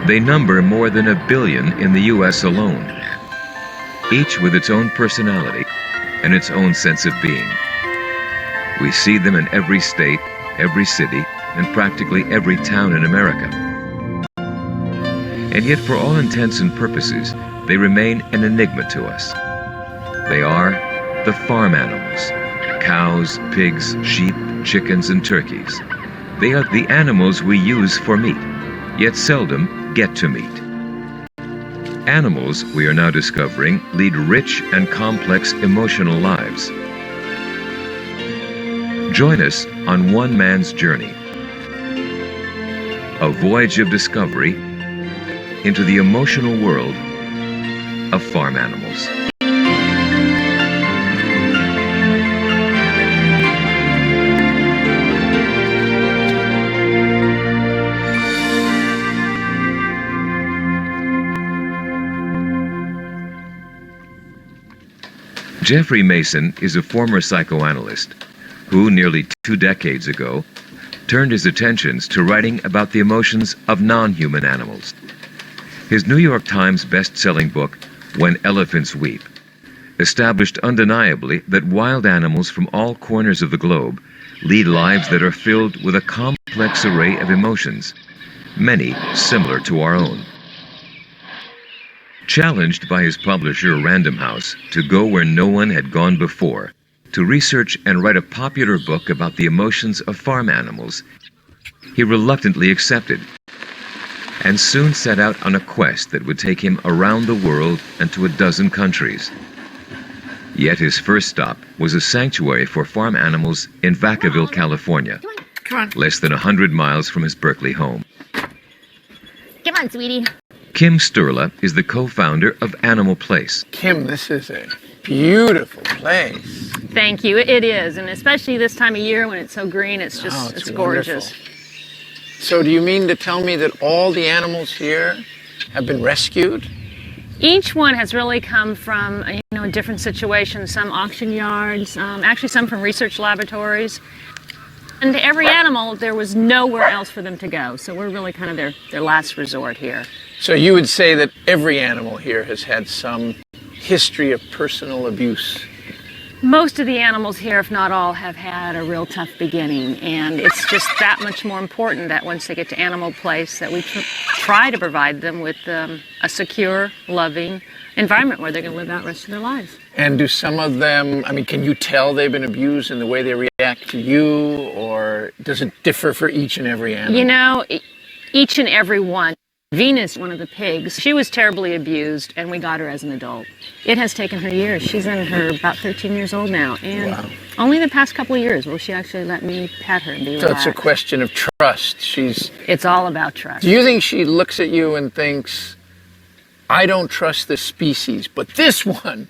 They number more than 1 billion in the U.S. alone, each with its own personality and its own sense of being. We see them in every state, every city, and practically every town in America. And yet, for all intents and purposes, they remain an enigma to us. They are the farm animals: cows, pigs, sheep, chickens, and turkeys. They are the animals we use for meat, yet seldom get to meet. Animals, we are now discovering, lead rich and complex emotional lives. Join us on one man's journey, a voyage of discovery into the emotional world of farm animals. Jeffrey Mason is a former psychoanalyst who, nearly 2 decades ago, turned his attentions to writing about the emotions of non-human animals. His New York Times best-selling book, When Elephants Weep, established undeniably that wild animals from all corners of the globe lead lives that are filled with a complex array of emotions, many similar to our own. Challenged by his publisher Random House to go where no one had gone before, to research and write a popular book about the emotions of farm animals, he reluctantly accepted, and soon set out on a quest that would take him around the world and to 12 countries. Yet his first stop was a sanctuary for farm animals in Vacaville, California, less than 100 miles from his Berkeley home. Come on, sweetie. Kim Sturla is the co-founder of Animal Place. Kim, this is a beautiful place. Thank you. It is, and especially this time of year when it's so green, it's just it's gorgeous. Wonderful. So do you mean to tell me that all the animals here have been rescued? Each one has really come from a different situation. Some auction yards, actually some from research laboratories. And every animal, there was nowhere else for them to go. So we're really kind of their last resort here. So you would say that every animal here has had some history of personal abuse? Most of the animals here, if not all, have had a real tough beginning. And it's just that much more important that once they get to Animal Place that we try to provide them with a secure, loving environment where they're going to live out the rest of their lives. And do some of them, can you tell they've been abused in the way they react to you, or does it differ for each and every animal? Each and every one. Venus, one of the pigs, she was terribly abused, and we got her as an adult. It has taken her years. She's in her about 13 years old now, and wow. Only the past couple of years will she actually let me pet her and be relaxed. So it's a question of trust. It's all about trust. Do you think she looks at you and thinks, I don't trust this species, but this woman,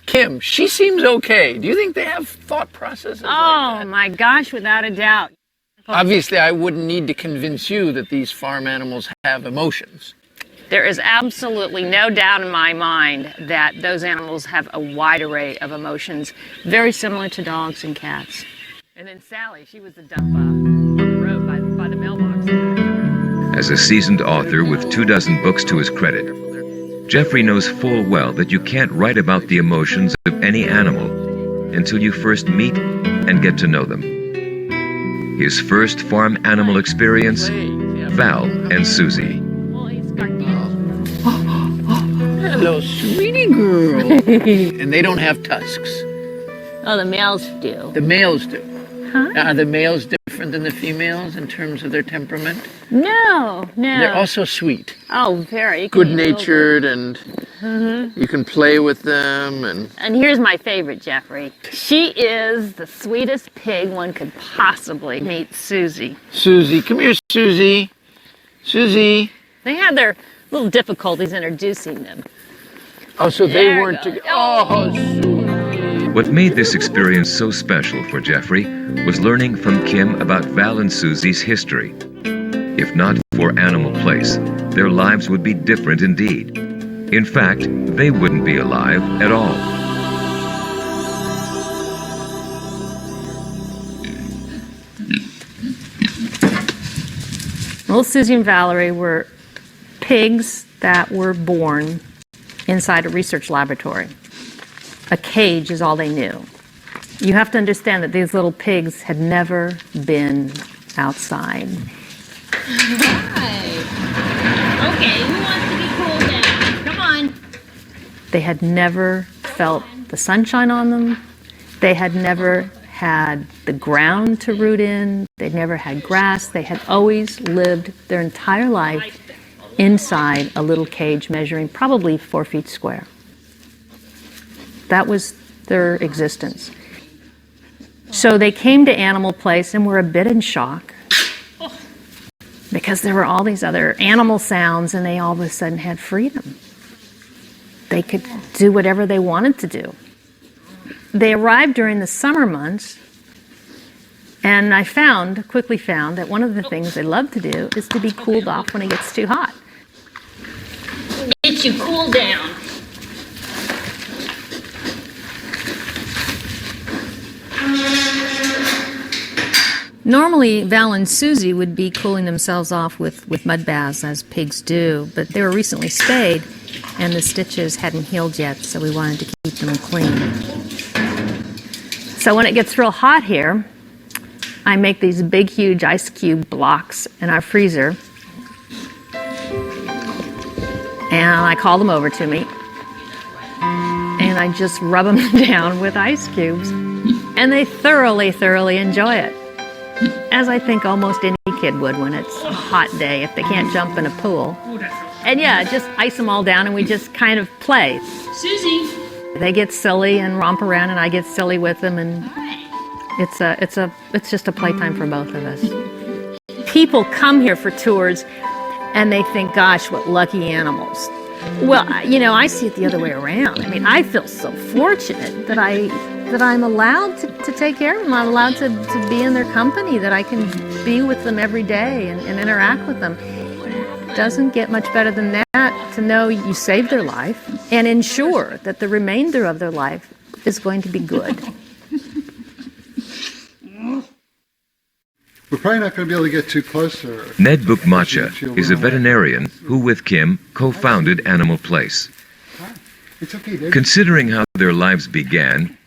Kim, she seems okay? Do you think they have thought processes like that? Oh my gosh, without a doubt. Obviously, I wouldn't need to convince you that these farm animals have emotions. There is absolutely no doubt in my mind that those animals have a wide array of emotions, very similar to dogs and cats. And then Sally, she was the dump on the road by the mailbox. As a seasoned author with 24 books to his credit, Jeffrey knows full well that you can't write about the emotions of any animal until you first meet and get to know them. His first farm animal experience, Val and Susie. Hello, sweetie girl. And they don't have tusks. Oh, the males do. The males do. Huh? Are the males different than the females in terms of their temperament? No. They're also sweet. Oh, very. Good-natured, and you can play with them. And here's my favorite, Jeffrey. She is the sweetest pig one could possibly meet, Susie. Susie, come here, Susie. Susie. They had their little difficulties introducing them. Oh, so they weren't together. Oh, Susie. What made this experience so special for Jeffrey was learning from Kim about Val and Susie's history. If not for Animal Place, their lives would be different indeed. In fact, they wouldn't be alive at all. Little Susie and Valerie were pigs that were born inside a research laboratory. A cage is all they knew. You have to understand that these little pigs had never been outside. Right. Okay, who wants to be cooled down? Come on. They had never felt the sunshine on them. They had never had the ground to root in. They'd never had grass. They had always lived their entire life inside a little cage measuring probably 4 feet square. That was their existence. So they came to Animal Place and were a bit in shock because there were all these other animal sounds and they all of a sudden had freedom. They could do whatever they wanted to do. They arrived during the summer months, and I quickly found that one of the things they love to do is to be cooled off when it gets too hot. Get you cooled down. Normally, Val and Susie would be cooling themselves off with mud baths, as pigs do, but they were recently spayed, and the stitches hadn't healed yet, so we wanted to keep them clean. So when it gets real hot here, I make these big, huge ice cube blocks in our freezer, and I call them over to me, and I just rub them down with ice cubes, and they thoroughly, thoroughly enjoy it. As I think almost any kid would when it's a hot day if they can't jump in a pool. And yeah, just ice them all down and we just kind of play. Susie. They get silly and romp around and I get silly with them, and it's just a playtime for both of us. People come here for tours and they think, gosh, what lucky animals. Well, you know, I see it the other way around. I mean, I feel so fortunate that I'm allowed to take care of them. I'm allowed to be in their company, that I can be with them every day and interact with them. It doesn't get much better than that, to know you saved their life and ensure that the remainder of their life is going to be good. We're probably not going to be able to get too close to her. Ned Bukmacha is a veterinarian who, with Kim, co-founded Animal Place. It's okay, Dave. Considering how their lives began,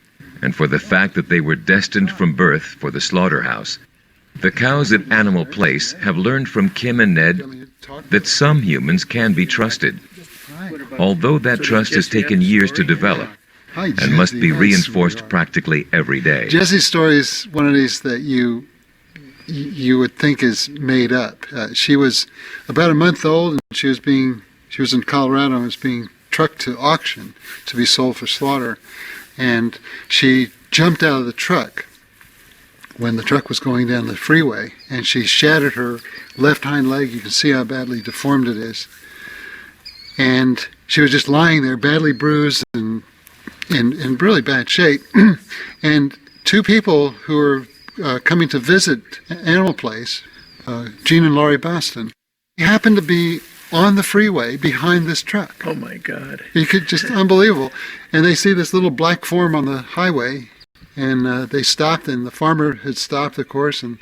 and for the fact that they were destined from birth for the slaughterhouse, the cows at Animal Place have learned from Kim and Ned that some humans can be trusted, although that trust has taken years to develop and must be reinforced practically every day. Jesse's story is one of these that you would think is made up. She was about a month old, and she was in Colorado and was being trucked to auction to be sold for slaughter. And she jumped out of the truck when the truck was going down the freeway, and she shattered her left hind leg. You can see how badly deformed it is. And she was just lying there, badly bruised and in really bad shape. And two people who were coming to visit Animal Place, Gene and Laurie Boston, happened to be on the freeway behind this truck. Oh my God. You could just, unbelievable. And they see this little black form on the highway, and they stopped, and the farmer had stopped, of course, and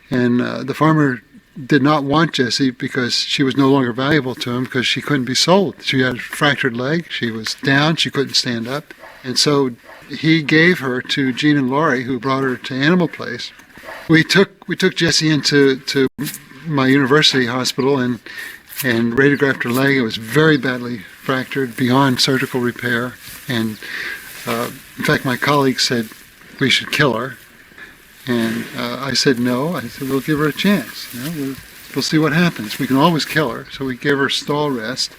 the farmer did not want Jessie because she was no longer valuable to him because she couldn't be sold. She had a fractured leg, she was down, she couldn't stand up. And so he gave her to Gene and Laurie, who brought her to Animal Place. We took Jessie into my university hospital and radiographed her leg. It was very badly fractured, beyond surgical repair. And in fact, my colleagues said we should kill her. And I said no. I said, we'll give her a chance. You know, we'll see what happens. We can always kill her. So we gave her stall rest.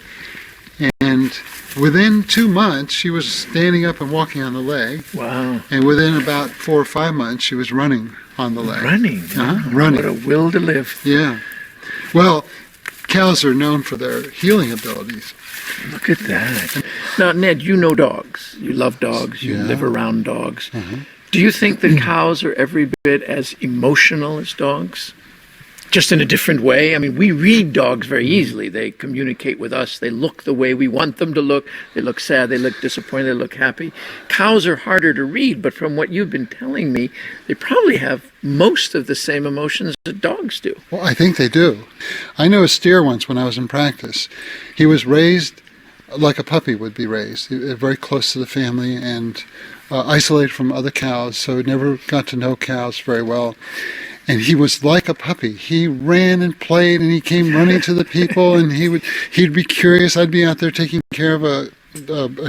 And within 2 months, she was standing up and walking on the leg. Wow. And within about 4 or 5 months, she was running on the leg. Running? Running. What a will to live. Yeah. Well, cows are known for their healing abilities. Look at that. Now, Ned, you know dogs. You love dogs. You live around dogs. Uh-huh. Do you think that cows are every bit as emotional as dogs? just in a different way. I mean, we read dogs very easily. They communicate with us. They look the way we want them to look. They look sad. They look disappointed. They look happy. Cows are harder to read, but from what you've been telling me, they probably have most of the same emotions that dogs do. Well, I think they do. I knew a steer once when I was in practice. He was raised like a puppy would be raised, very close to the family and isolated from other cows, so never got to know cows very well. And he was like a puppy. He ran and played, and he came running to the people, and he'd be curious. I'd be out there taking care of a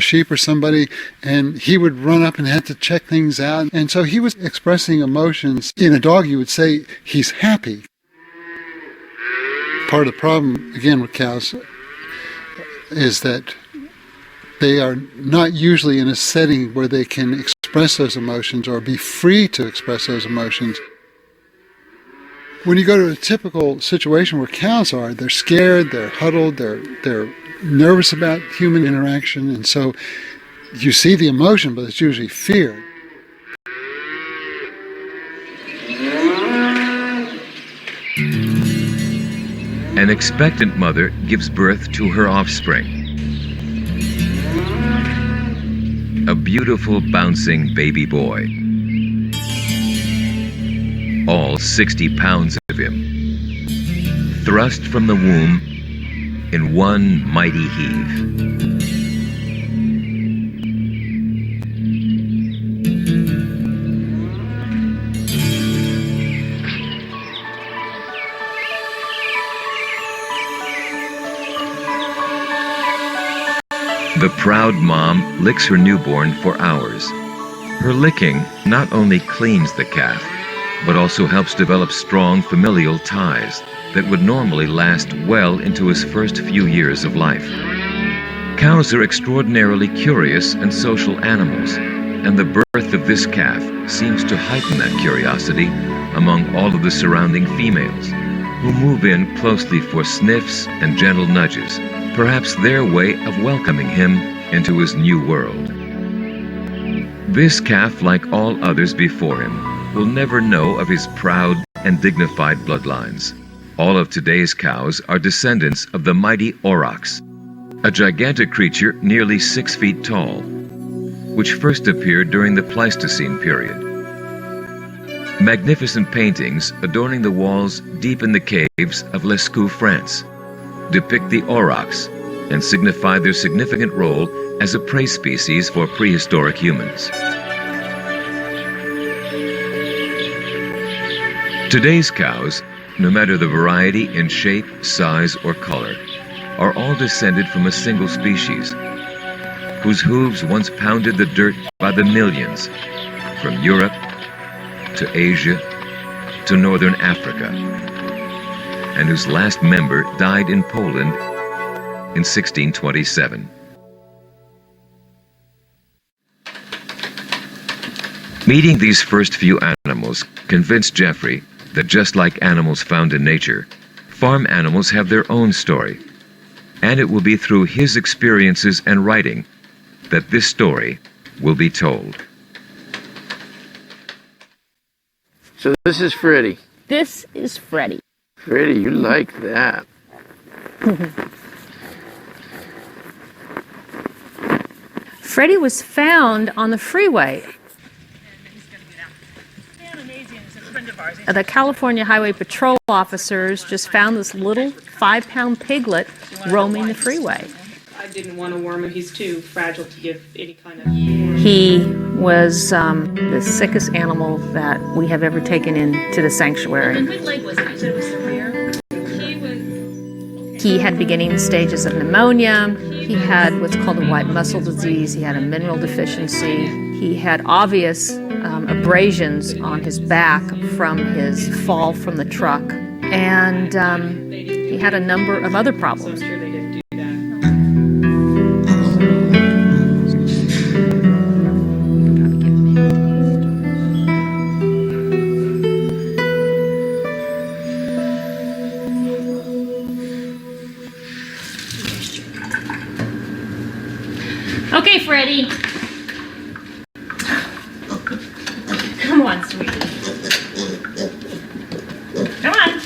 sheep or somebody, and he would run up and had to check things out. And so he was expressing emotions. In a dog, you would say he's happy. Part of the problem, again, with cows is that they are not usually in a setting where they can express those emotions or be free to express those emotions. When you go to a typical situation where cows are, they're scared, they're huddled, they're nervous about human interaction, and so you see the emotion, but it's usually fear. An expectant mother gives birth to her offspring. A beautiful, bouncing baby boy. All 60 pounds of him, thrust from the womb in one mighty heave. The proud mom licks her newborn for hours. Her licking not only cleans the calf, but also helps develop strong familial ties that would normally last well into his first few years of life. Cows are extraordinarily curious and social animals, and the birth of this calf seems to heighten that curiosity among all of the surrounding females, who move in closely for sniffs and gentle nudges, perhaps their way of welcoming him into his new world. This calf, like all others before him, will never know of his proud and dignified bloodlines. All of today's cows are descendants of the mighty aurochs, a gigantic creature nearly 6 feet tall, which first appeared during the Pleistocene period. Magnificent paintings adorning the walls deep in the caves of Lescaut, France, depict the aurochs and signify their significant role as a prey species for prehistoric humans. Today's cows, no matter the variety in shape, size, or color, are all descended from a single species, whose hooves once pounded the dirt by the millions, from Europe to Asia to northern Africa, and whose last member died in Poland in 1627. Meeting these first few animals convinced Jeffrey that just like animals found in nature, farm animals have their own story. And it will be through his experiences and writing that this story will be told. So this is Freddie. This is Freddie. Freddie, you like that. Freddie was found on the freeway. The California Highway Patrol officers just found this little 5-pound piglet roaming the freeway. I didn't want to worm him. He's too fragile to give any kind of... He was the sickest animal that we have ever taken into the sanctuary. What leg was it? You said it was severe? He had beginning stages of pneumonia. He had what's called a white muscle disease. He had a mineral deficiency. He had obvious abrasions on his back from his fall from the truck. And he had a number of other problems. So I'm sure they didn't do that. Okay, Freddie. Come on, sweetie. Come on.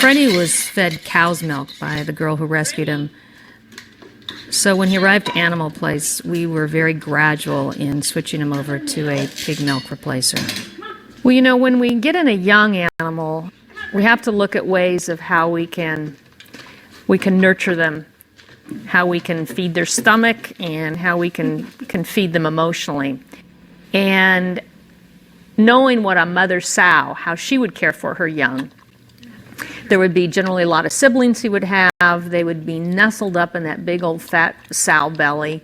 Freddie was fed cow's milk by the girl who rescued him. So when he arrived at Animal Place, we were very gradual in switching him over to a pig milk replacer. Well, when we get in a young animal, we have to look at ways of how we can nurture them, how we can feed their stomach, and how we can feed them emotionally. And knowing what a mother sow, how she would care for her young. There would be generally a lot of siblings he would have. They would be nestled up in that big old fat sow belly,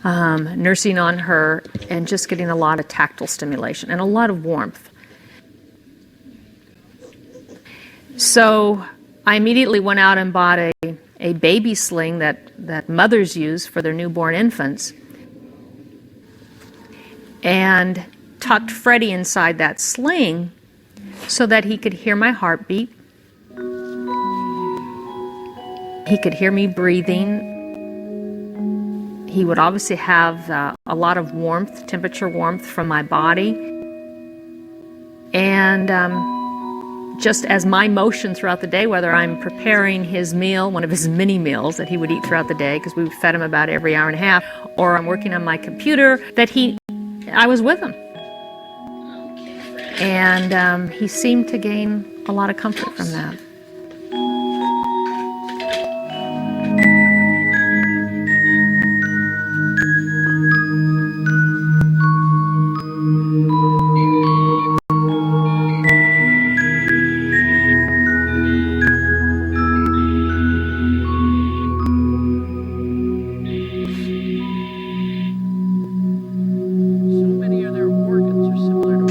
nursing on her and just getting a lot of tactile stimulation and a lot of warmth. So I immediately went out and bought a baby sling that mothers use for their newborn infants, and tucked Freddie inside that sling so that he could hear my heartbeat. He could hear me breathing. He would obviously have a lot of warmth, temperature warmth from my body. And just as my motion throughout the day, whether I'm preparing his meal, one of his mini meals that he would eat throughout the day, because we fed him about every hour and a half, or I'm working on my computer, I was with him. And he seemed to gain a lot of comfort from that.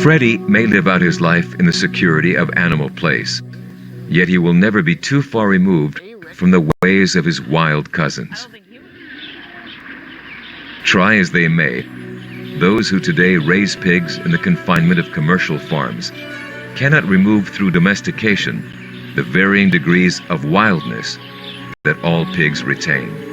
Freddie may live out his life in the security of Animal Place, yet he will never be too far removed from the ways of his wild cousins. Try as they may, those who today raise pigs in the confinement of commercial farms cannot remove through domestication the varying degrees of wildness that all pigs retain.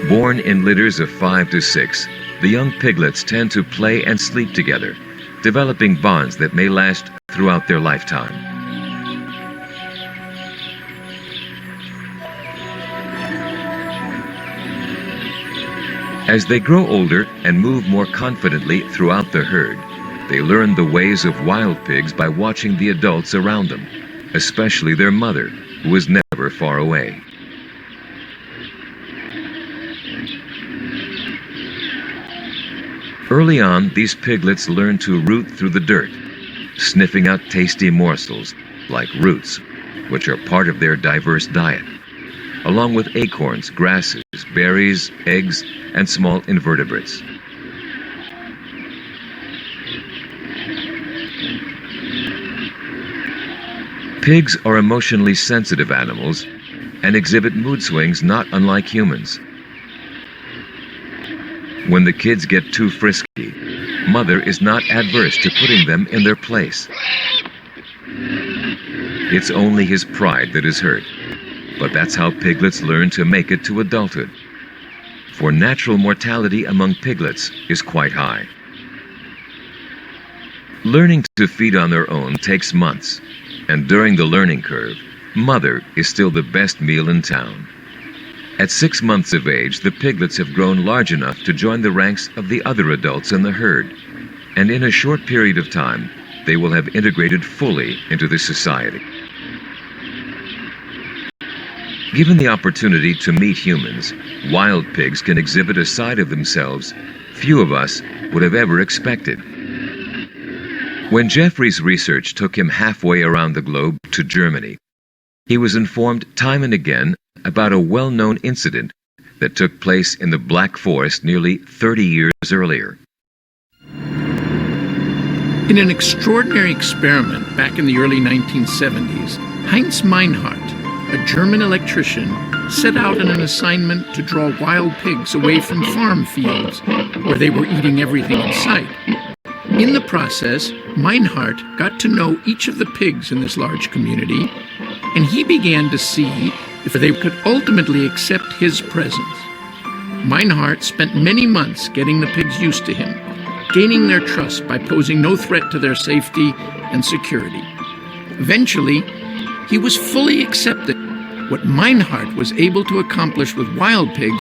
Born in litters of 5 to 6, the young piglets tend to play and sleep together, developing bonds that may last throughout their lifetime. As they grow older and move more confidently throughout the herd, they learn the ways of wild pigs by watching the adults around them, especially their mother, who is never far away. Early on, these piglets learn to root through the dirt, sniffing out tasty morsels like roots, which are part of their diverse diet, along with acorns, grasses, berries, eggs, and small invertebrates. Pigs are emotionally sensitive animals and exhibit mood swings not unlike humans. When the kids get too frisky, Mother is not adverse to putting them in their place. It's only his pride that is hurt, but that's how piglets learn to make it to adulthood. For natural mortality among piglets is quite high. Learning to feed on their own takes months, and during the learning curve, Mother is still the best meal in town. At 6 months of age, the piglets have grown large enough to join the ranks of the other adults in the herd, and in a short period of time, they will have integrated fully into the society. Given the opportunity to meet humans, wild pigs can exhibit a side of themselves few of us would have ever expected. When Jeffrey's research took him halfway around the globe to Germany, he was informed time and again about a well-known incident that took place in the Black Forest nearly 30 years earlier. In an extraordinary experiment back in the early 1970s, Heinz Meinhardt, a German electrician, set out on an assignment to draw wild pigs away from farm fields where they were eating everything in sight. In the process, Meinhardt got to know each of the pigs in this large community, and he began to see if they could ultimately accept his presence. Meinhardt spent many months getting the pigs used to him, gaining their trust by posing no threat to their safety and security. Eventually, he was fully accepted. What Meinhardt was able to accomplish with wild pigs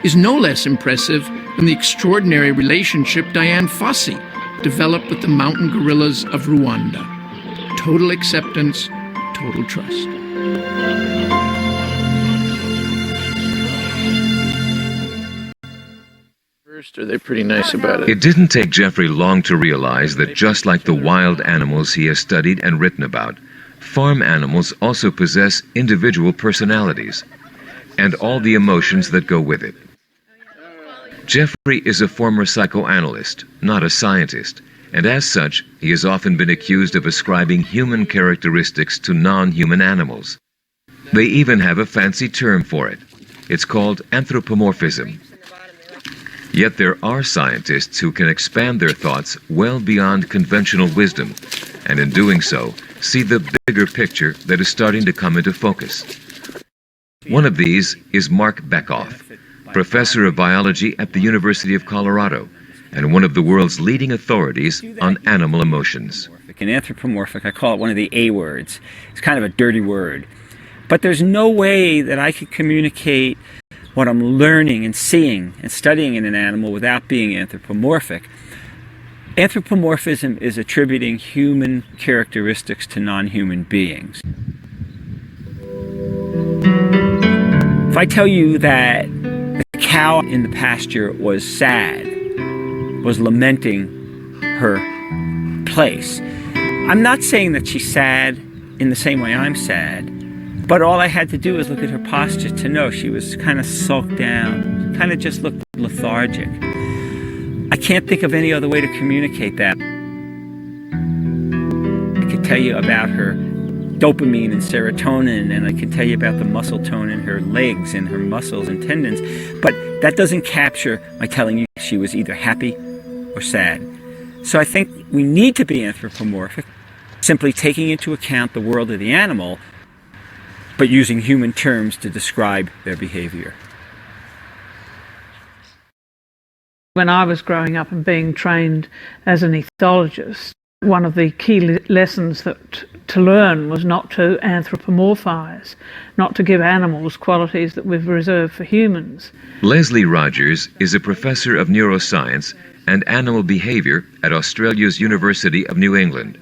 is no less impressive than the extraordinary relationship Diane Fossey developed with the mountain gorillas of Rwanda. Total acceptance, total trust. First, are they pretty nice about it? It didn't take Jeffrey long to realize that just like the wild animals he has studied and written about, farm animals also possess individual personalities and all the emotions that go with it. Jeffrey is a former psychoanalyst, not a scientist, and as such, he has often been accused of ascribing human characteristics to non-human animals. They even have a fancy term for it. It's called anthropomorphism. Yet there are scientists who can expand their thoughts well beyond conventional wisdom, and in doing so, see the bigger picture that is starting to come into focus. One of these is Mark Bekoff, professor of biology at the University of Colorado, and one of the world's leading authorities on animal emotions. And anthropomorphic, I call it one of the A words. It's kind of a dirty word. But there's no way that I could communicate what I'm learning and seeing and studying in an animal without being anthropomorphic. Anthropomorphism is attributing human characteristics to non-human beings. If I tell you that the cow in the pasture was sad, was lamenting her place, I'm not saying that she's sad in the same way I'm sad, but all I had to do was look at her posture to know she was kind of sulked down, kind of just looked lethargic. I can't think of any other way to communicate that. I could tell you about her dopamine and serotonin, and I can tell you about the muscle tone in her legs and her muscles and tendons, but that doesn't capture my telling you she was either happy or sad. So I think we need to be anthropomorphic, simply taking into account the world of the animal, but using human terms to describe their behavior. When I was growing up and being trained as an ethologist, one of the key lessons that to learn was not to anthropomorphize, not to give animals qualities that we've reserved for humans. Leslie Rogers is a professor of neuroscience and animal behavior at Australia's University of New England.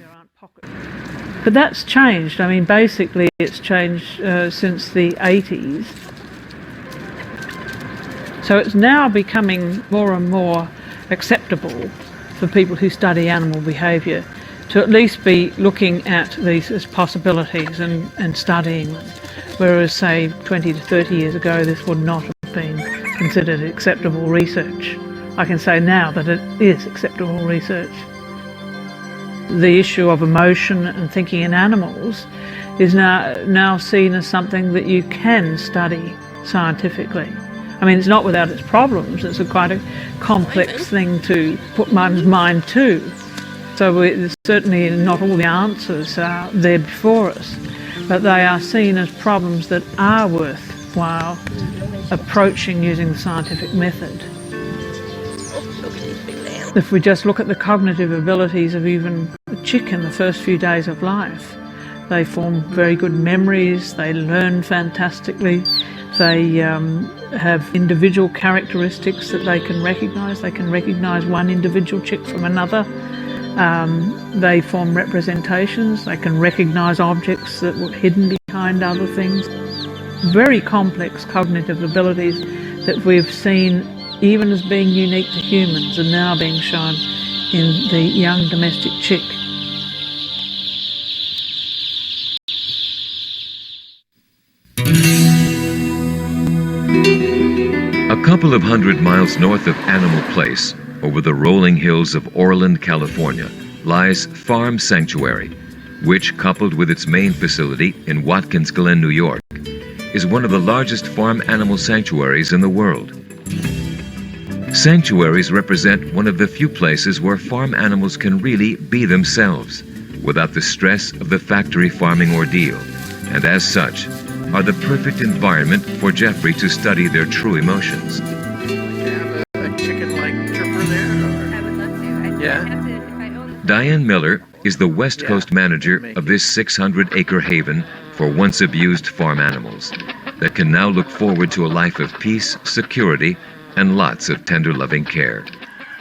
But that's changed. I mean, basically it's changed since the 80s. So it's now becoming more and more acceptable for people who study animal behaviour to at least be looking at these as possibilities and studying them. Whereas, say, 20 to 30 years ago, this would not have been considered acceptable research. I can say now that it is acceptable research. The issue of emotion and thinking in animals is now seen as something that you can study scientifically. I mean, it's not without its problems. It's quite a complex thing to put one's mind to. So certainly not all the answers are there before us, but they are seen as problems that are worthwhile approaching using the scientific method. If we just look at the cognitive abilities of even a chick in the first few days of life, they form very good memories, they learn fantastically, they have individual characteristics that they can recognise. They can recognise one individual chick from another. They form representations, they can recognise objects that were hidden behind other things. Very complex cognitive abilities that we've seen even as being unique to humans are now being shown in the young domestic chick. A couple of 100 miles north of Animal Place, over the rolling hills of Orland, California, lies Farm Sanctuary, which, coupled with its main facility in Watkins Glen, New York, is one of the largest farm animal sanctuaries in the world. Sanctuaries represent one of the few places where farm animals can really be themselves, without the stress of the factory farming ordeal, and as such, are the perfect environment for Jeffrey to study their true emotions. A chicken-like chirper there? I would love to. Yeah. Diane Miller is the West Coast manager of this 600-acre haven for once abused farm animals that can now look forward to a life of peace, security, and lots of tender loving care.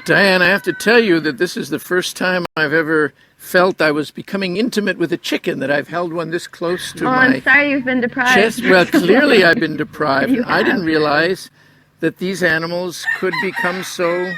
Diane, I have to tell you that this is the first time I've ever felt I was becoming intimate with a chicken, that I've held one this close to my I'm sorry you've been deprived. chest. Well, clearly I've been deprived. I didn't realize that these animals could become so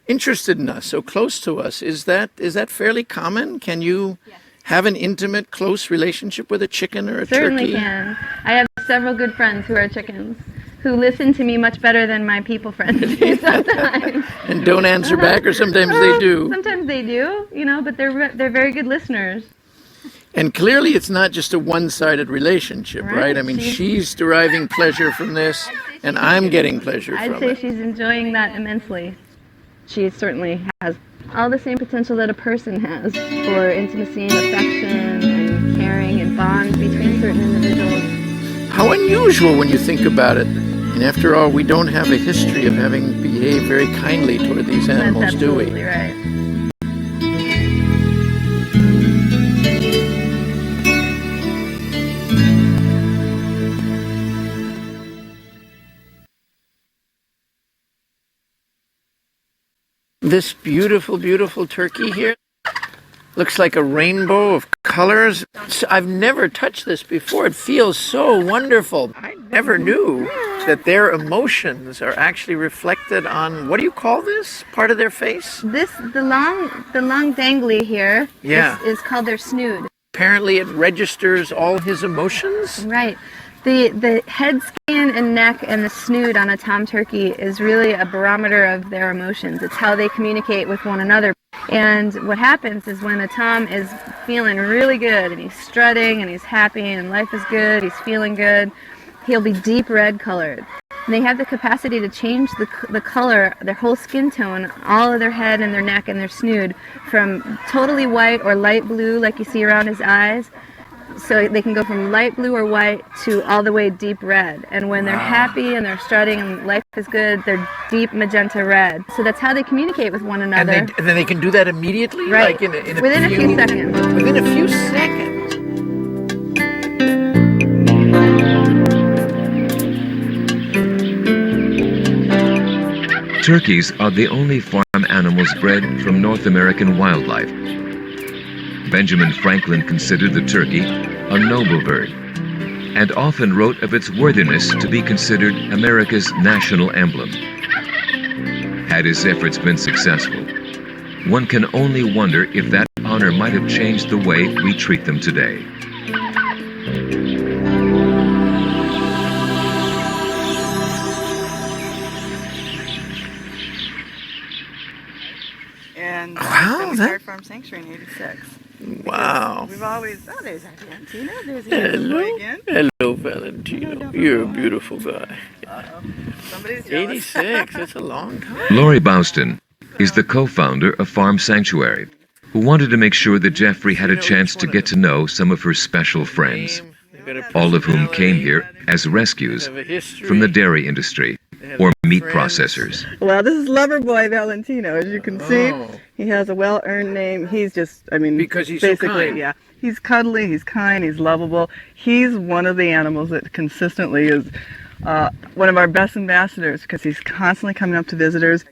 interested in us, so close to us. Is that fairly common? Can you have an intimate, close relationship with a chicken or a Certainly turkey? can. I have several good friends who are chickens, who listen to me much better than my people friends do sometimes. And don't answer back, or sometimes they do. Sometimes they do, but they're very good listeners. And clearly it's not just a one-sided relationship, right? I mean, she's deriving pleasure from this, and I'm getting pleasure from it. I'd say she's enjoying that immensely. She certainly has all the same potential that a person has for intimacy and affection and caring and bonds between certain individuals. How unusual when you think about it. And after all, we don't have a history of having behaved very kindly toward these animals, That's do we? absolutely right. This beautiful, beautiful turkey here looks like a rainbow of colors. I've never touched this before. It feels so wonderful. I never knew that their emotions are actually reflected on, what do you call this part of their face? The long dangly here is called their snood. Apparently it registers all his emotions? Right. The head skin and neck and the snood on a tom turkey is really a barometer of their emotions. It's how they communicate with one another. And what happens is when a tom is feeling really good and he's strutting and he's happy and life is good, he's feeling good, he'll be deep red colored. And they have the capacity to change the color, their whole skin tone, all of their head and their neck and their snood, from totally white or light blue like you see around his eyes. So they can go from light blue or white to all the way deep red. And when they're happy and they're strutting and life is good, they're deep magenta red. So that's how they communicate with one another. And then they can do that immediately? Right. Like within a few seconds. Within a few seconds. Turkeys are the only farm animals bred from North American wildlife. Benjamin Franklin considered the turkey a noble bird and often wrote of its worthiness to be considered America's national emblem. Had his efforts been successful, one can only wonder if that honor might have changed the way we treat them today. And wow, we started Farm Sanctuary in '86. Wow. We've always, there's Valentina, there's Hello. again. Hello, Valentino. You're a beautiful guy. Somebody's jealous. 86, that's a long time. Lori Bouston is the co-founder of Farm Sanctuary, who wanted to make sure that Jeffrey had a chance to get to know some of her special friends, all of whom came here as rescues from the dairy industry or meat processors. Well, this is Loverboy Valentino, as you can see. He has a well-earned name. He's just, because he's so kind. Yeah. He's cuddly, he's kind, he's lovable. He's one of the animals that consistently is one of our best ambassadors, because he's constantly coming up to visitors.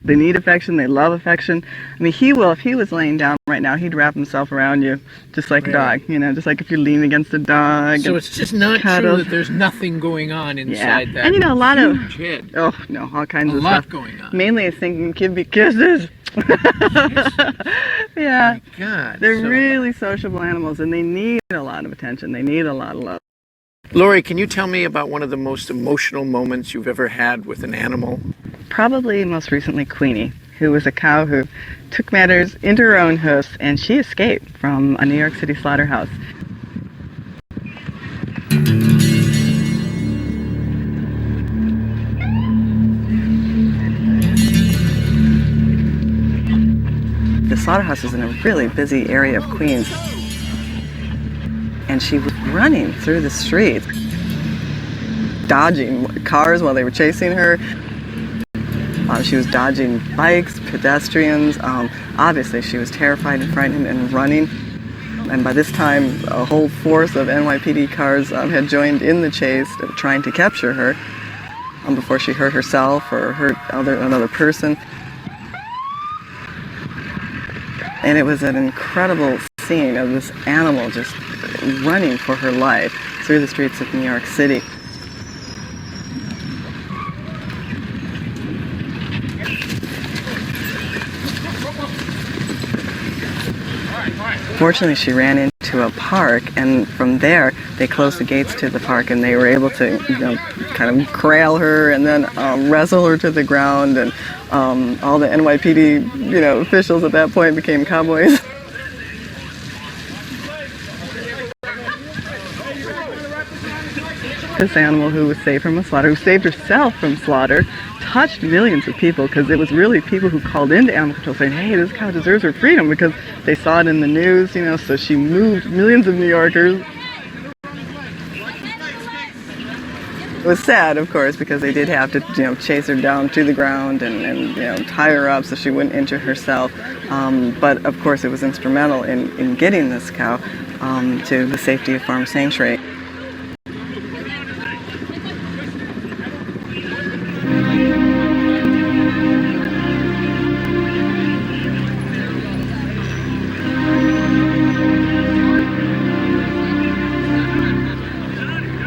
They need affection, they love affection. If he was laying down right now, he'd wrap himself around you, just like a dog, just like if you lean against a dog. So it's just not true that there's nothing going on inside that. And a lot of huge head. Oh no, all kinds of stuff. stuff Going on. Mainly, I think give me kisses. Yeah. Oh my God. They're really sociable animals, and they need a lot of attention. They need a lot of love. Lori, can you tell me about one of the most emotional moments you've ever had with an animal? Probably most recently Queenie, who was a cow who took matters into her own hoofs, and she escaped from a New York City slaughterhouse. The slaughterhouse is in a really busy area of Queens, and she was running through the streets, dodging cars while they were chasing her. She was dodging bikes, pedestrians. Obviously, she was terrified and frightened and running. And by this time, a whole force of NYPD cars had joined in the chase, trying to capture her before she hurt herself or hurt another person. And it was an incredible scene of this animal just running for her life through the streets of New York City. Fortunately, she ran into a park, and from there they closed the gates to the park, and they were able to, kind of corral her and then wrestle her to the ground. And all the NYPD, officials at that point became cowboys. This animal who was saved from a slaughter, who saved herself from slaughter, touched millions of people, because it was really people who called into animal control saying, hey, this cow deserves her freedom, because they saw it in the news, so she moved millions of New Yorkers. It was sad, of course, because they did have to, chase her down to the ground and tie her up so she wouldn't injure herself. But of course, it was instrumental in getting this cow to the safety of Farm Sanctuary.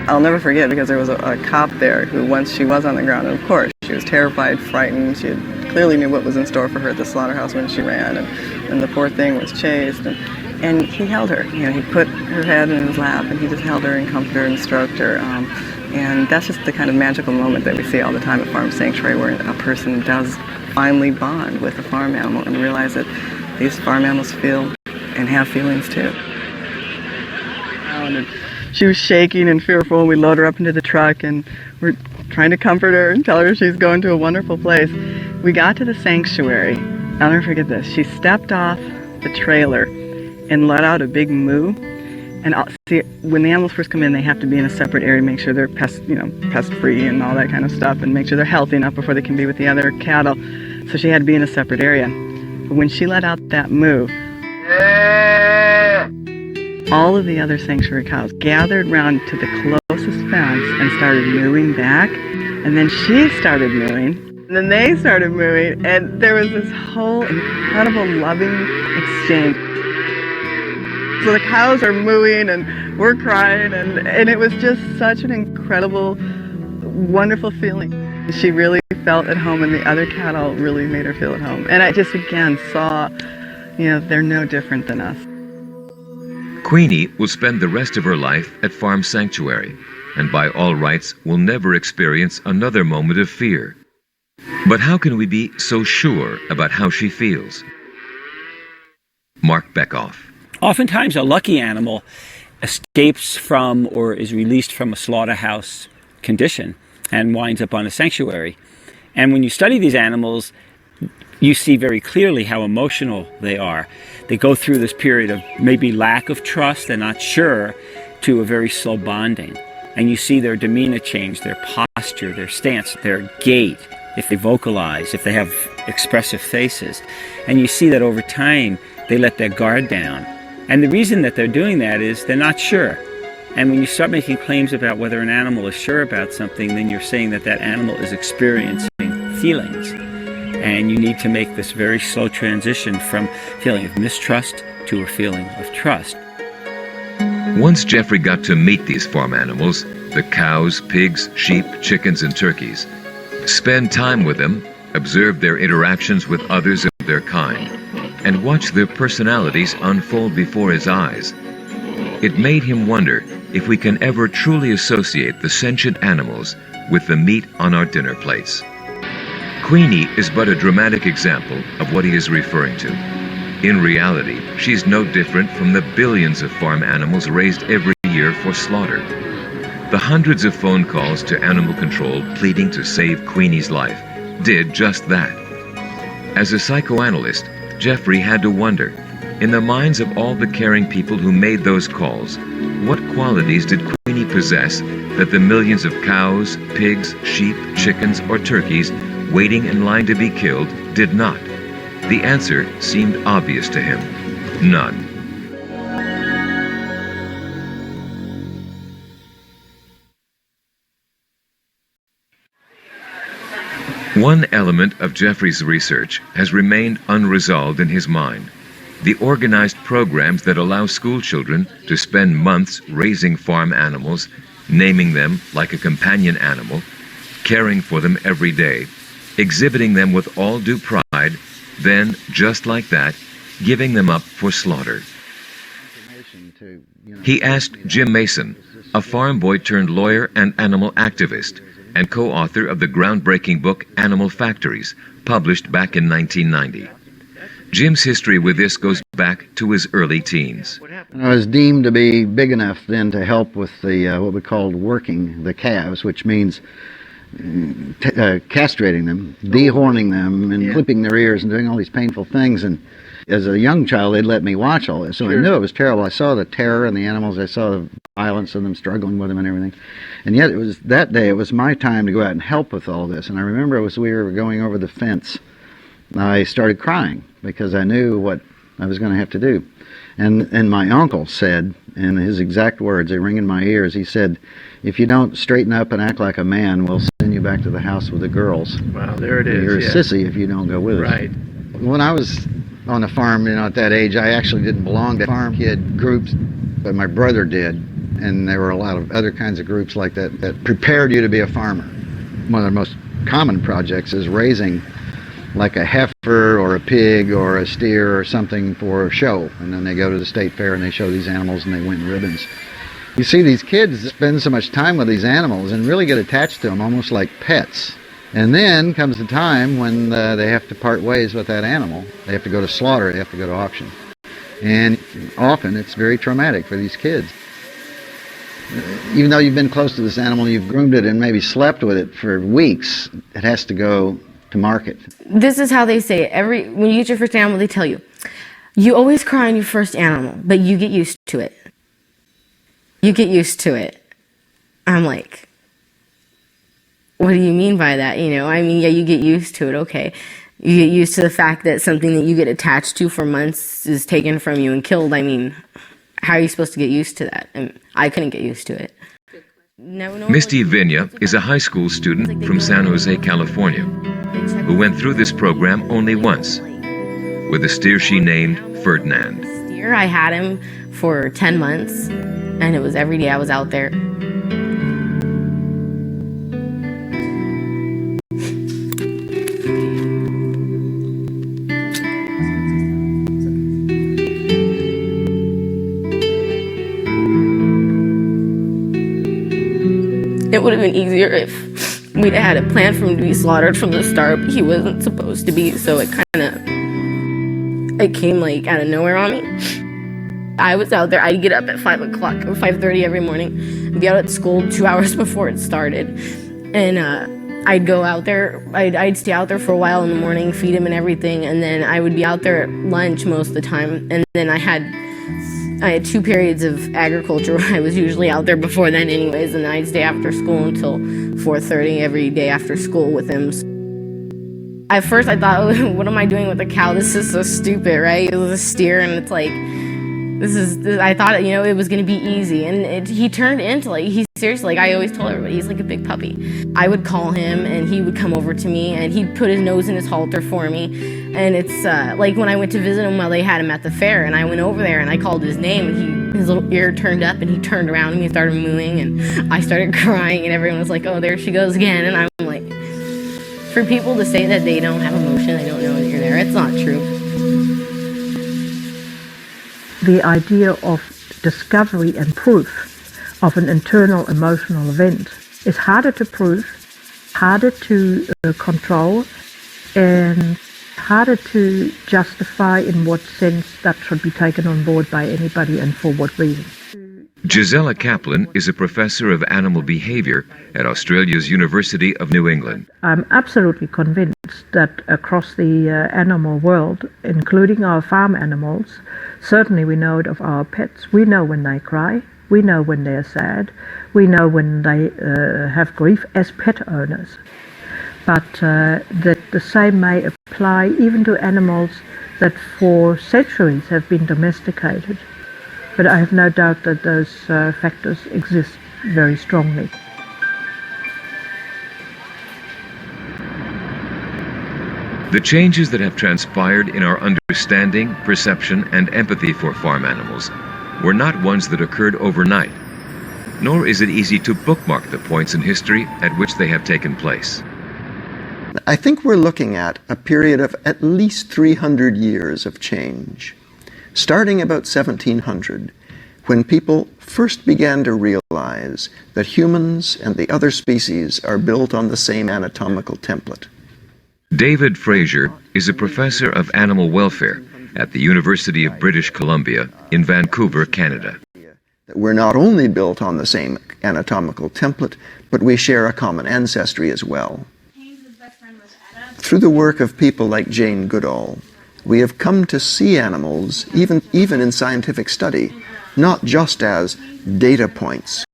I'll never forget, because there was a cop there who, once she was on the ground, and of course she was terrified, frightened, she clearly knew what was in store for her at the slaughterhouse when she ran, and the poor thing was chased, and he held her. He put her head in his lap, and he just held her and comforted her and stroked her, and that's just the kind of magical moment that we see all the time at Farm Sanctuary, where a person does finally bond with a farm animal and realize that these farm animals feel and have feelings too. And she was shaking and fearful, and we load her up into the truck, and we're trying to comfort her and tell her she's going to a wonderful place. We got to the sanctuary. I'll never forget this. She stepped off the trailer and let out a big moo. And see, when the animals first come in, they have to be in a separate area, make sure they're pest-free and all that kind of stuff, and make sure they're healthy enough before they can be with the other cattle. So she had to be in a separate area. But when she let out that moo, all of the other sanctuary cows gathered round to the closest fence and started mooing back. And then she started mooing. And then they started mooing. And there was this whole incredible loving exchange. So the cows are mooing and we're crying. And it was just such an incredible, wonderful feeling. She really felt at home, and the other cattle really made her feel at home. And I just, again, saw, they're no different than us. Queenie will spend the rest of her life at Farm Sanctuary, and by all rights will never experience another moment of fear. But how can we be so sure about how she feels? Mark Beckoff. Oftentimes a lucky animal escapes from or is released from a slaughterhouse condition and winds up on a sanctuary. And when you study these animals, you see very clearly how emotional they are. They go through this period of maybe lack of trust, they're not sure, to a very slow bonding. And you see their demeanor change, their posture, their stance, their gait, if they vocalize, if they have expressive faces. And you see that over time, they let their guard down. And the reason that they're doing that is they're not sure. And when you start making claims about whether an animal is sure about something, then you're saying that that animal is experiencing feelings. And you need to make this very slow transition from feeling of mistrust to a feeling of trust. Once Jeffrey got to meet these farm animals, the cows, pigs, sheep, chickens, and turkeys, spend time with them, observe their interactions with others of their kind, and watch their personalities unfold before his eyes, it made him wonder if we can ever truly associate the sentient animals with the meat on our dinner plates. Queenie is but a dramatic example of what he is referring to. In reality, she's no different from the billions of farm animals raised every year for slaughter. The hundreds of phone calls to animal control pleading to save Queenie's life did just that. As a psychoanalyst, Jeffrey had to wonder, in the minds of all the caring people who made those calls, what qualities did Queenie possess that the millions of cows, pigs, sheep, chickens, or turkeys waiting in line to be killed did not? The answer seemed obvious to him. None. One element of Jeffrey's research has remained unresolved in his mind: the organized programs that allow school children to spend months raising farm animals, naming them like a companion animal, caring for them every day, exhibiting them with all due pride, then, just like that, giving them up for slaughter. He asked Jim Mason, a farm boy turned lawyer and animal activist, and co-author of the groundbreaking book Animal Factories, published back in 1990. Jim's history with this goes back to his early teens. I was deemed to be big enough then to help with the what we called working the calves, which means castrating them, dehorning them, and clipping their ears and doing all these painful things. And as a young child, they'd let me watch all this, so I knew it was terrible. I saw the terror in the animals. I saw the violence of them struggling with them and everything. And yet, it was that day. It was my time to go out and help with all this. And I remember as we were going over the fence, I started crying because I knew what I was going to have to do. And my uncle said, in his exact words, they ring in my ears, he said, "If you don't straighten up and act like a man, we'll send you back to the house with the girls. Wow, there it is. You're a sissy if you don't go with us." Right. When I was on the farm, at that age, I actually didn't belong to farm kid groups, but my brother did. And there were a lot of other kinds of groups like that that prepared you to be a farmer. One of the most common projects is raising like a heifer or a pig or a steer or something for a show. And then they go to the state fair and they show these animals and they win ribbons. You see these kids spend so much time with these animals and really get attached to them almost like pets. And then comes the time when they have to part ways with that animal. They have to go to slaughter, they have to go to auction. And often it's very traumatic for these kids. Even though you've been close to this animal, you've groomed it and maybe slept with it for weeks, it has to go to market. This is how they say it. When you get your first animal, they tell you, you always cry on your first animal, but you get used to it. You get used to it. I'm like, what do you mean by that? Yeah, you get used to it, okay. You get used to the fact that something that you get attached to for months is taken from you and killed. How are you supposed to get used to that? I couldn't get used to it. Misty Vinya is a high school student from San Jose, California, who went through this program only once, with a steer she named Ferdinand. Steer, I had him for 10 months, and it was every day I was out there. It would have been easier if we'd had a plan for him to be slaughtered from the start, but he wasn't supposed to be, so it came like out of nowhere on me. I was out there, I'd get up at 5 o'clock or 5:30 every morning, be out at school 2 hours before it started, and I'd go out there, I'd stay out there for a while in the morning, feed him and everything, and then I would be out there at lunch most of the time, and then I had 2 periods of agriculture where I was usually out there before then anyways, and I'd stay after school until 4:30 every day after school with him. At first I thought, oh, what am I doing with a cow? This is so stupid, right? It was a steer, and it's like, I thought, it was going to be easy, and he turned into, he's seriously, I always told everybody, he's like a big puppy. I would call him, and he would come over to me, and he'd put his nose in his halter for me, and it's like when I went to visit him while they had him at the fair, and I went over there, and I called his name, and his little ear turned up, and he turned around, and he started mooing, and I started crying, and everyone was like, oh, there she goes again, and I'm like, for people to say that they don't have emotion, they don't know that you're there, it's not true. The idea of discovery and proof of an internal emotional event is harder to prove, harder to control, and harder to justify in what sense that should be taken on board by anybody and for what reason. Gisela Kaplan is a professor of animal behavior at Australia's University of New England. I'm absolutely convinced that across the animal world, including our farm animals, certainly we know it of our pets. We know when they cry, we know when they're sad, we know when they have grief as pet owners. but that the same may apply even to animals that for centuries have been domesticated. But I have no doubt that those factors exist very strongly. The changes that have transpired in our understanding, perception, and empathy for farm animals were not ones that occurred overnight, nor is it easy to bookmark the points in history at which they have taken place. I think we're looking at a period of at least 300 years of change, starting about 1700, when people first began to realize that humans and the other species are built on the same anatomical template. David Fraser is a professor of animal welfare at the University of British Columbia in Vancouver, Canada. We're not only built on the same anatomical template, but we share a common ancestry as well. Through the work of people like Jane Goodall, we have come to see animals, even in scientific study, not just as data points,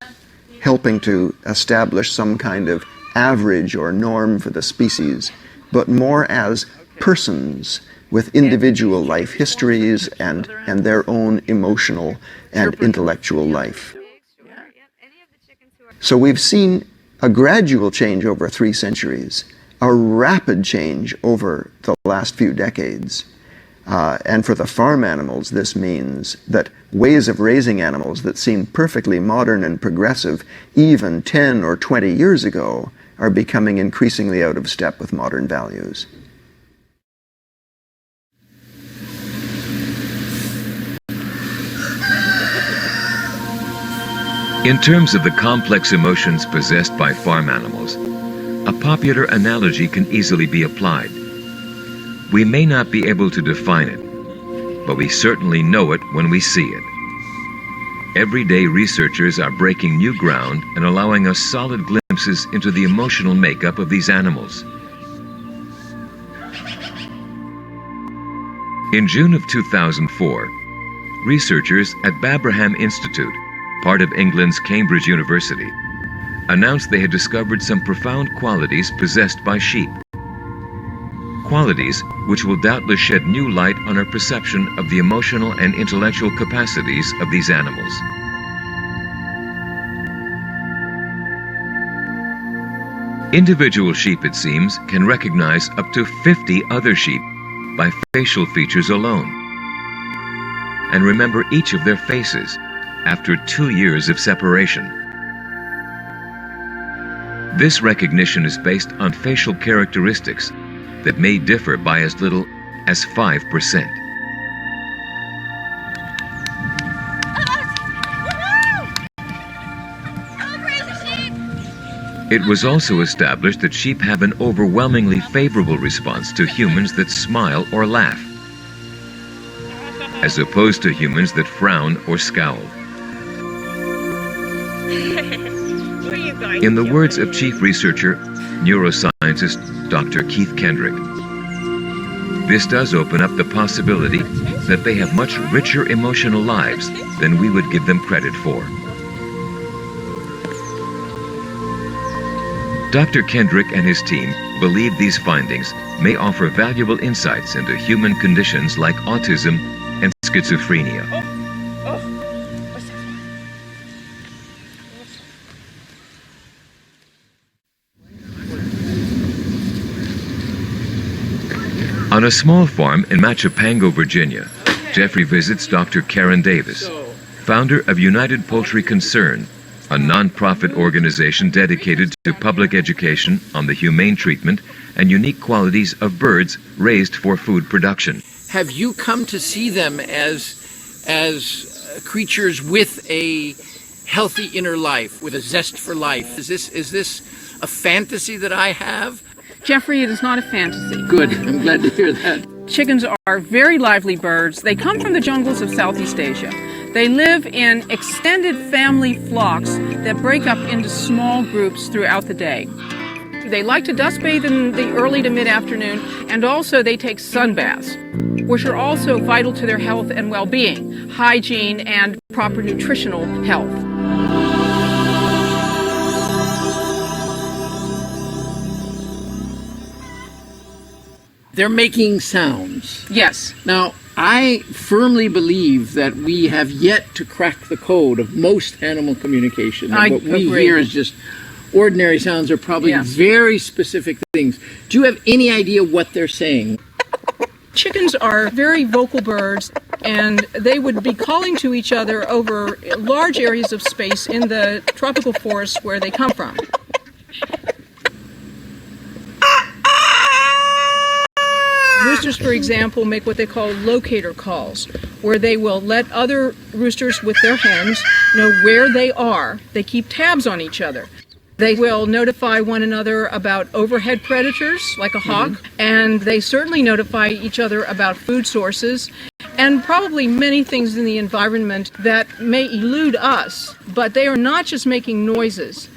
helping to establish some kind of average or norm for the species, but more as persons with individual life histories and their own emotional and intellectual life. So we've seen a gradual change over 3 centuries, a rapid change over the last few decades. And for the farm animals, this means that ways of raising animals that seemed perfectly modern and progressive even 10 or 20 years ago are becoming increasingly out of step with modern values. In terms of the complex emotions possessed by farm animals, a popular analogy can easily be applied. We may not be able to define it, but we certainly know it when we see it. Everyday researchers are breaking new ground and allowing us solid glimpses into the emotional makeup of these animals. In June of 2004, researchers at Babraham Institute, part of England's Cambridge University, announced they had discovered some profound qualities possessed by sheep. Qualities which will doubtless shed new light on our perception of the emotional and intellectual capacities of these animals. Individual sheep, it seems, can recognize up to 50 other sheep by facial features alone, and remember each of their faces after 2 years of separation. This recognition is based on facial characteristics that may differ by as little as 5%. It was also established that sheep have an overwhelmingly favorable response to humans that smile or laugh, as opposed to humans that frown or scowl. In the words of chief researcher, neuroscientist Dr. Keith Kendrick, this does open up the possibility that they have much richer emotional lives than we would give them credit for. Dr. Kendrick and his team believe these findings may offer valuable insights into human conditions like autism and schizophrenia. On a small farm in Machapango, Virginia, Jeffrey visits Dr. Karen Davis, founder of United Poultry Concern, a non-profit organization dedicated to public education on the humane treatment and unique qualities of birds raised for food production. Have you come to see them as creatures with a healthy inner life, with a zest for life? Is this a fantasy that I have? Jeffrey, it is not a fantasy. Good, I'm glad to hear that. Chickens are very lively birds. They come from the jungles of Southeast Asia. They live in extended family flocks that break up into small groups throughout the day. They like to dust bathe in the early to mid-afternoon, and also they take sun baths, which are also vital to their health and well-being, hygiene, and proper nutritional health. They're making sounds. Yes. Now, I firmly believe that we have yet to crack the code of most animal communication. And what we hear is just ordinary sounds are probably very specific things. Do you have any idea what they're saying? Chickens are very vocal birds, and they would be calling to each other over large areas of space in the tropical forests where they come from. Roosters, for example, make what they call locator calls, where they will let other roosters with their hens know where they are. They keep tabs on each other. They will notify one another about overhead predators, like a hawk, and they certainly notify each other about food sources, and probably many things in the environment that may elude us, but they are not just making noises.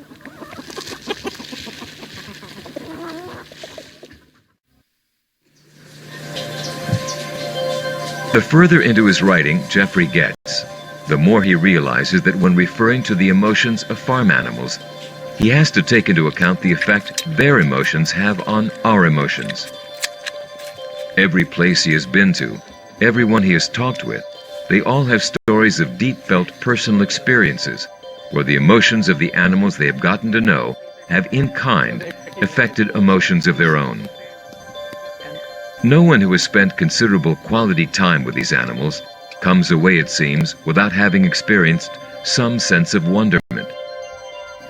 The further into his writing Jeffrey gets, the more he realizes that when referring to the emotions of farm animals, he has to take into account the effect their emotions have on our emotions. Every place he has been to, everyone he has talked with, they all have stories of deep-felt personal experiences where the emotions of the animals they have gotten to know have in kind affected emotions of their own. No one who has spent considerable quality time with these animals comes away, it seems, without having experienced some sense of wonderment.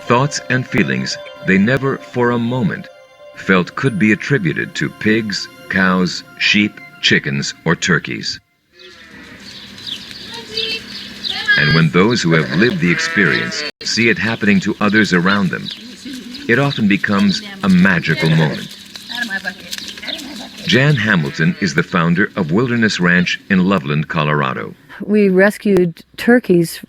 Thoughts and feelings they never for a moment felt could be attributed to pigs, cows, sheep, chickens, or turkeys. And when those who have lived the experience see it happening to others around them, it often becomes a magical moment. Jan Hamilton is the founder of Wilderness Ranch in Loveland, Colorado. We rescued turkeys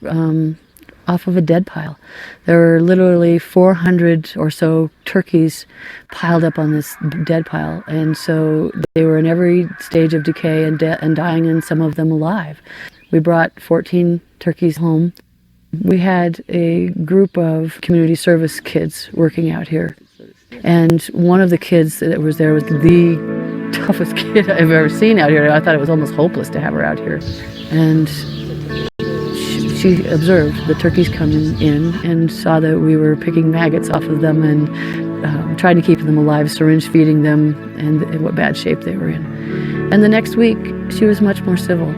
off of a dead pile. There were literally 400 or so turkeys piled up on this dead pile, and so they were in every stage of decay and dying, and some of them alive. We brought 14 turkeys home. We had a group of community service kids working out here, and one of the kids that was there was the toughest kid I've ever seen out here. I thought it was almost hopeless to have her out here. And she observed the turkeys coming in and saw that we were picking maggots off of them and trying to keep them alive, syringe feeding them, and in what bad shape they were in. And the next week, she was much more civil.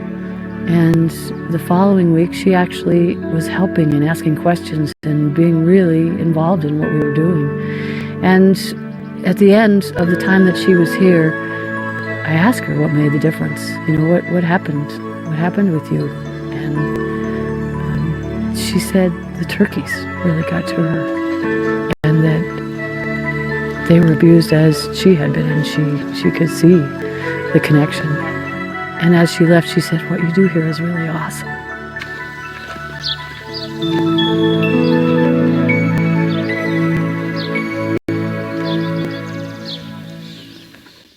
And the following week, she actually was helping and asking questions and being really involved in what we were doing. And at the end of the time that she was here, I asked her what made the difference. You know, what happened? What happened with you? And she said the turkeys really got to her, and that they were abused as she had been, and she could see the connection. And as she left, she said, "What you do here is really awesome."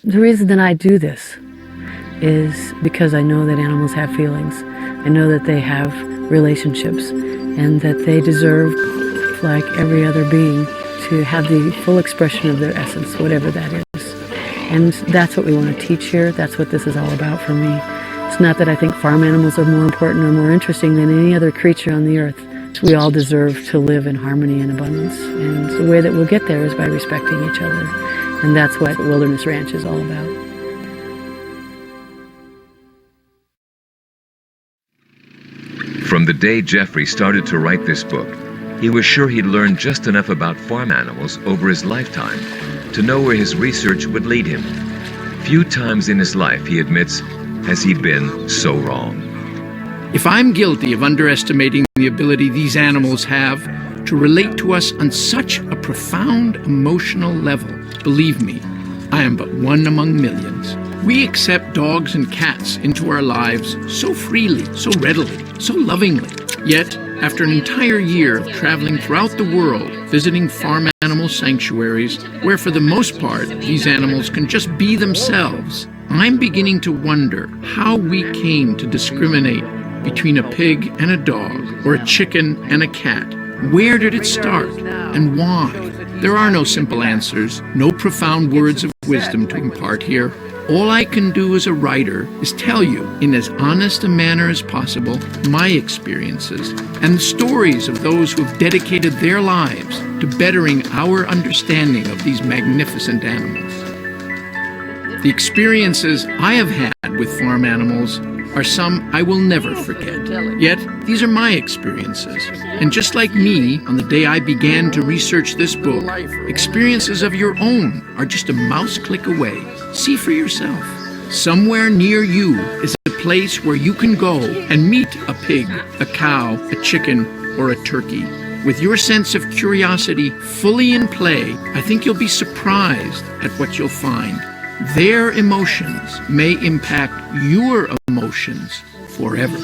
The reason that I do this is because I know that animals have feelings. I know that they have relationships and that they deserve, like every other being, to have the full expression of their essence, whatever that is. And that's what we want to teach here. That's what this is all about for me. It's not that I think farm animals are more important or more interesting than any other creature on the earth. We all deserve to live in harmony and abundance. And the way that we'll get there is by respecting each other. And that's what Wilderness Ranch is all about. From the day Jeffrey started to write this book, he was sure he'd learned just enough about farm animals over his lifetime to know where his research would lead him. Few times in his life, he admits, has he been so wrong. If I'm guilty of underestimating the ability these animals have to relate to us on such a profound emotional level, believe me, I am but one among millions. We accept dogs and cats into our lives so freely, so readily, so lovingly. Yet, after an entire year of traveling throughout the world, visiting farm animal sanctuaries, where for the most part these animals can just be themselves, I'm beginning to wonder how we came to discriminate between a pig and a dog, or a chicken and a cat. Where did it start, and why? There are no simple answers, no profound words of wisdom to impart here. All I can do as a writer is tell you, in as honest a manner as possible, my experiences and the stories of those who have dedicated their lives to bettering our understanding of these magnificent animals. The experiences I have had with farm animals are some I will never forget. Yet, these are my experiences. And just like me, on the day I began to research this book, experiences of your own are just a mouse click away. See for yourself. Somewhere near you is a place where you can go and meet a pig, a cow, a chicken, or a turkey. With your sense of curiosity fully in play, I think you'll be surprised at what you'll find. Their emotions may impact your emotions forever.